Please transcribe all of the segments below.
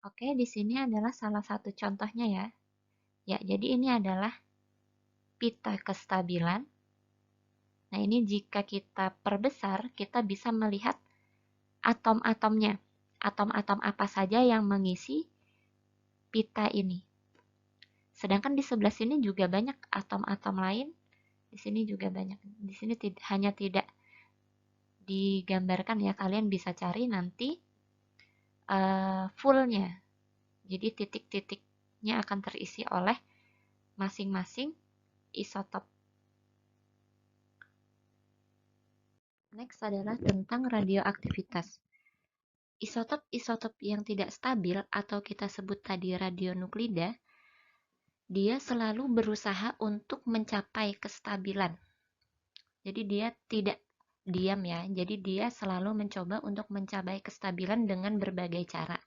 Oke, di sini adalah salah satu contohnya ya. Ya, jadi ini adalah pita kestabilan. Nah, ini jika kita perbesar, kita bisa melihat atom-atomnya. Atom-atom apa saja yang mengisi pita ini. Sedangkan di sebelah sini juga banyak atom-atom lain. Di sini juga banyak. Di sini hanya tidak digambarkan ya. Kalian bisa cari nanti fullnya. Jadi titik-titiknya akan terisi oleh masing-masing isotop. Next adalah tentang radioaktivitas. Isotop-isotop yang tidak stabil atau kita sebut tadi radionuklida, dia selalu berusaha untuk mencapai kestabilan. Jadi dia tidak diam ya, jadi dia selalu mencoba untuk mencapai kestabilan dengan berbagai cara.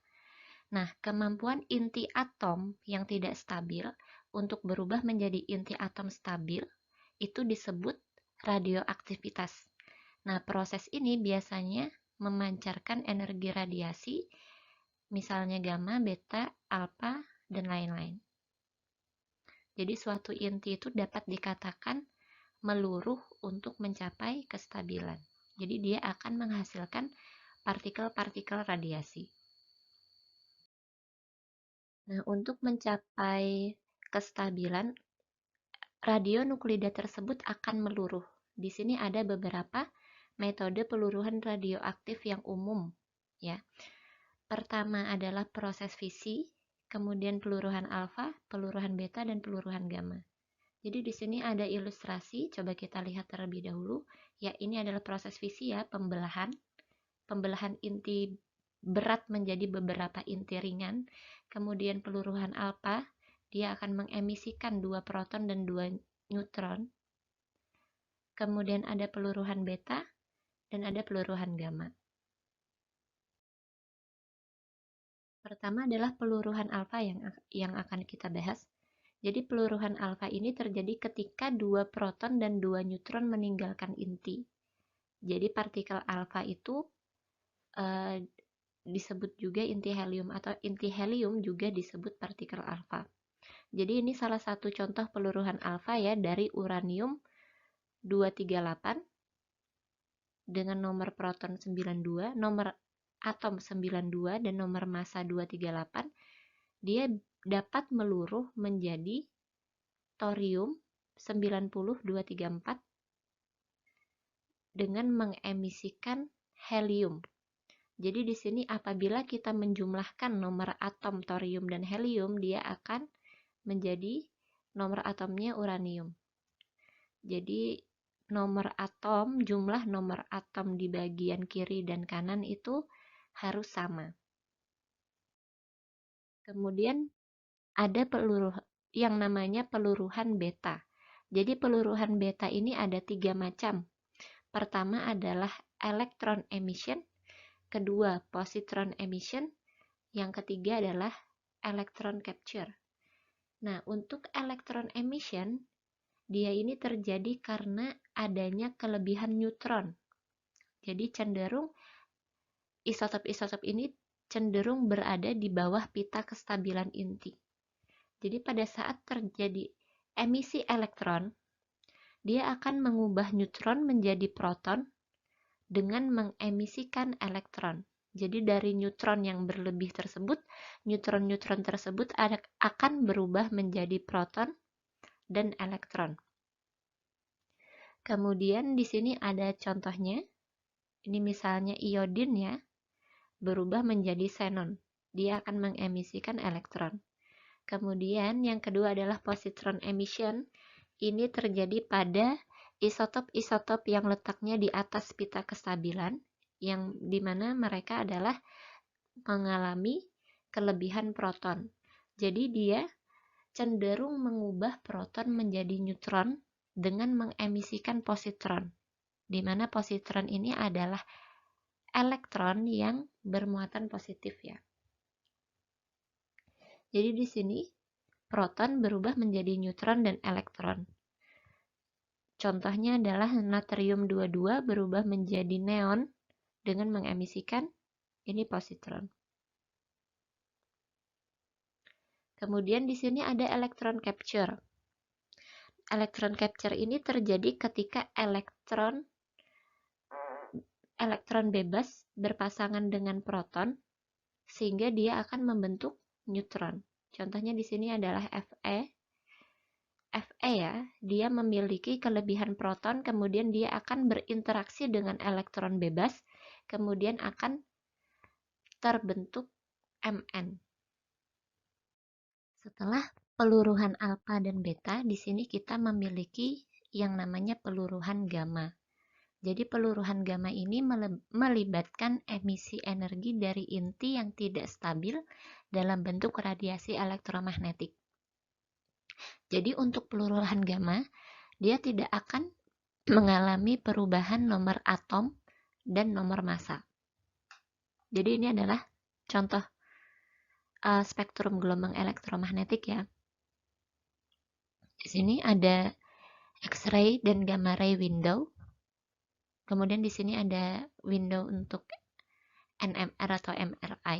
Nah, kemampuan inti atom yang tidak stabil untuk berubah menjadi inti atom stabil itu disebut radioaktivitas. Nah, proses ini biasanya memancarkan energi radiasi, misalnya gamma, beta, alfa, dan lain-lain. Jadi suatu inti itu dapat dikatakan meluruh untuk mencapai kestabilan. Jadi dia akan menghasilkan partikel-partikel radiasi. Nah, untuk mencapai kestabilan, radionuklida tersebut akan meluruh. Di sini ada beberapa metode peluruhan radioaktif yang umum, ya. Pertama adalah proses fisi, kemudian peluruhan alfa, peluruhan beta, dan peluruhan gamma. Jadi di sini ada ilustrasi, coba kita lihat terlebih dahulu. Ya, ini adalah proses fisi ya, pembelahan inti berat menjadi beberapa inti ringan. Kemudian peluruhan alfa, dia akan mengemisikan 2 proton dan 2 neutron. Kemudian ada peluruhan beta dan ada peluruhan gamma. Pertama adalah peluruhan alfa yang akan kita bahas. Jadi peluruhan alfa ini terjadi ketika 2 proton dan 2 neutron meninggalkan inti. Jadi partikel alfa itu disebut juga inti helium, atau inti helium juga disebut partikel alfa. Jadi ini salah satu contoh peluruhan alfa ya, dari uranium 238 dengan nomor proton 92, nomor atom 92 dan nomor massa 238. Dia dapat meluruh menjadi thorium 90234 dengan mengemisikan helium. Jadi di sini apabila kita menjumlahkan nomor atom thorium dan helium, dia akan menjadi nomor atomnya uranium. Jadi jumlah nomor atom di bagian kiri dan kanan itu harus sama. Kemudian ada yang namanya peluruhan beta. Jadi peluruhan beta ini ada 3 macam. Pertama adalah electron emission, kedua positron emission, yang ketiga adalah electron capture. Nah, untuk electron emission, dia ini terjadi karena adanya kelebihan neutron. Jadi cenderung isotop-isotop ini cenderung berada di bawah pita kestabilan inti. Jadi pada saat terjadi emisi elektron, dia akan mengubah neutron menjadi proton dengan mengemisikan elektron. Jadi dari neutron yang berlebih tersebut, neutron-neutron tersebut akan berubah menjadi proton dan elektron. Kemudian di sini ada contohnya. Ini misalnya iodin ya, berubah menjadi xenon. Dia akan mengemisikan elektron. Kemudian yang kedua adalah positron emission. Ini terjadi pada isotop-isotop yang letaknya di atas pita kestabilan, yang dimana mereka adalah mengalami kelebihan proton. Jadi dia cenderung mengubah proton menjadi neutron dengan mengemisikan positron, di mana positron ini adalah elektron yang bermuatan positif ya. Jadi di sini proton berubah menjadi neutron dan elektron. Contohnya adalah natrium 22 berubah menjadi neon dengan mengemisikan ini positron. Kemudian di sini ada electron capture. Electron capture ini terjadi ketika elektron bebas berpasangan dengan proton sehingga dia akan membentuk neutron. Contohnya di sini adalah Fe. Fe ya, dia memiliki kelebihan proton, kemudian dia akan berinteraksi dengan elektron bebas, kemudian akan terbentuk Mn. Setelah peluruhan alfa dan beta, di sini kita memiliki yang namanya peluruhan gamma. Jadi peluruhan gamma ini melibatkan emisi energi dari inti yang tidak stabil dalam bentuk radiasi elektromagnetik. Jadi untuk peluruhan gamma, dia tidak akan mengalami perubahan nomor atom dan nomor massa. Jadi ini adalah contoh spektrum gelombang elektromagnetik ya. Di sini ada X-ray dan gamma ray window. Kemudian di sini ada window untuk NMR atau MRI.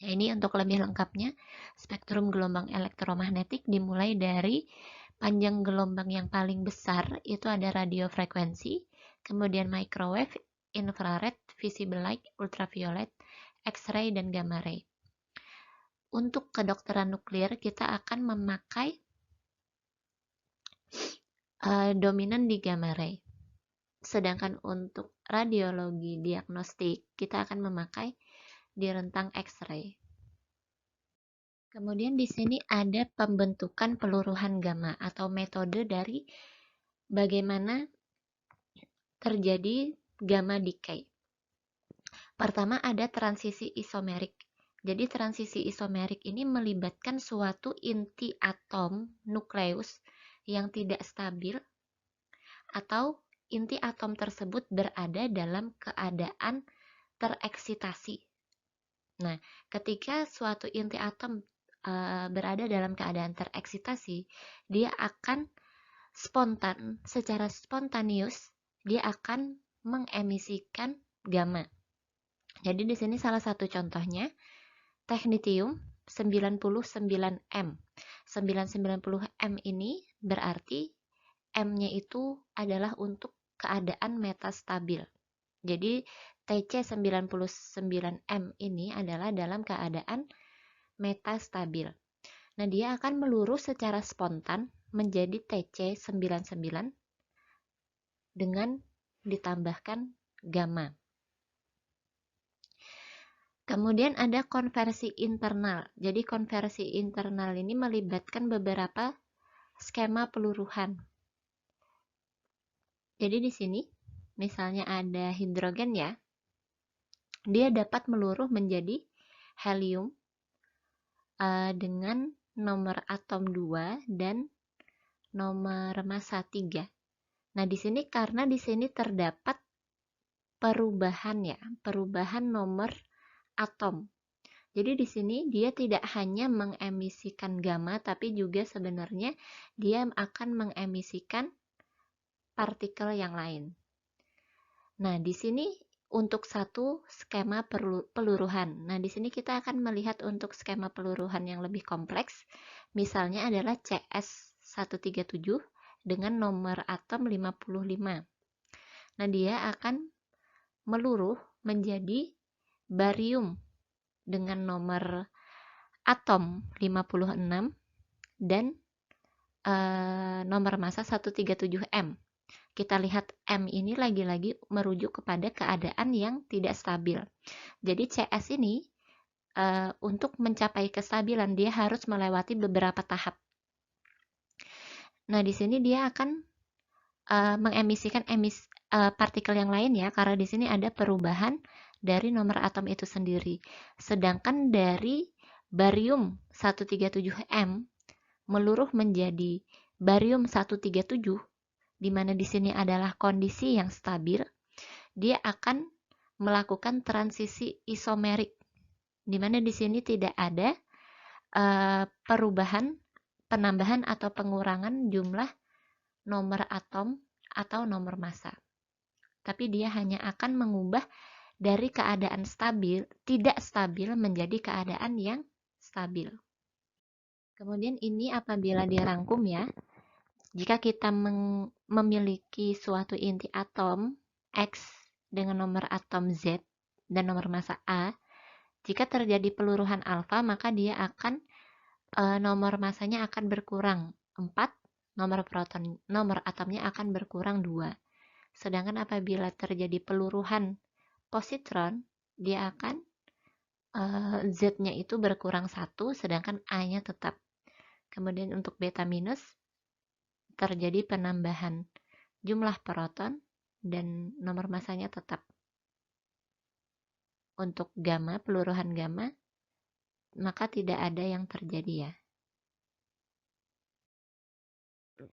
Ya, ini untuk lebih lengkapnya, spektrum gelombang elektromagnetik dimulai dari panjang gelombang yang paling besar, itu ada radio frekuensi, kemudian microwave, infrared, visible light, ultraviolet, X-ray, dan gamma ray. Untuk kedokteran nuklir, kita akan memakai dominan di gamma ray. Sedangkan untuk radiologi diagnostik, kita akan memakai di rentang X-ray. Kemudian di sini ada pembentukan peluruhan gamma atau metode dari bagaimana terjadi gamma decay. Pertama ada transisi isomerik. Jadi transisi isomerik ini melibatkan suatu inti atom nukleus yang tidak stabil atau inti atom tersebut berada dalam keadaan tereksitasi. Nah, ketika suatu inti atom berada dalam keadaan tereksitasi, dia akan secara spontaneous, dia akan mengemisikan gamma. Jadi di sini salah satu contohnya, technetium 99M. 990M ini berarti M-nya itu adalah untuk keadaan metastabil. Jadi Tc99M ini adalah dalam keadaan metastabil. Nah, dia akan melurus secara spontan menjadi Tc99 dengan ditambahkan gamma. Kemudian ada konversi internal. Jadi konversi internal ini melibatkan beberapa skema peluruhan. Jadi di sini misalnya ada hidrogen ya, dia dapat meluruh menjadi helium dengan nomor atom 2 dan nomor massa 3. Nah, di sini karena di sini terdapat perubahan nomor atom. Jadi di sini dia tidak hanya mengemisikan gamma, tapi juga sebenarnya dia akan mengemisikan partikel yang lain. Nah, di sini untuk satu skema peluruhan. Nah, di sini kita akan melihat untuk skema peluruhan yang lebih kompleks. Misalnya adalah CS137 dengan nomor atom 55. Nah, dia akan meluruh menjadi barium dengan nomor atom 56 dan nomor massa 137M. Kita lihat M ini lagi-lagi merujuk kepada keadaan yang tidak stabil. Jadi CS ini untuk mencapai kestabilan dia harus melewati beberapa tahap. Nah, di sini dia akan mengemisikan partikel yang lain ya, karena di sini ada perubahan dari nomor atom itu sendiri. Sedangkan dari barium 137M meluruh menjadi barium 137, di mana di sini adalah kondisi yang stabil, dia akan melakukan transisi isomerik, di mana di sini tidak ada perubahan, penambahan atau pengurangan jumlah nomor atom atau nomor massa. Tapi dia hanya akan mengubah dari keadaan stabil, tidak stabil menjadi keadaan yang stabil. Kemudian ini apabila dirangkum ya, jika kita memiliki suatu inti atom X dengan nomor atom Z dan nomor massa A, jika terjadi peluruhan alfa maka dia akan nomor massanya akan berkurang 4, nomor atomnya akan berkurang 2. Sedangkan apabila terjadi peluruhan positron, dia akan Z-nya itu berkurang 1, sedangkan A-nya tetap. Kemudian untuk beta minus terjadi penambahan jumlah proton dan nomor massanya tetap. Untuk gamma, peluruhan gamma, maka tidak ada yang terjadi ya.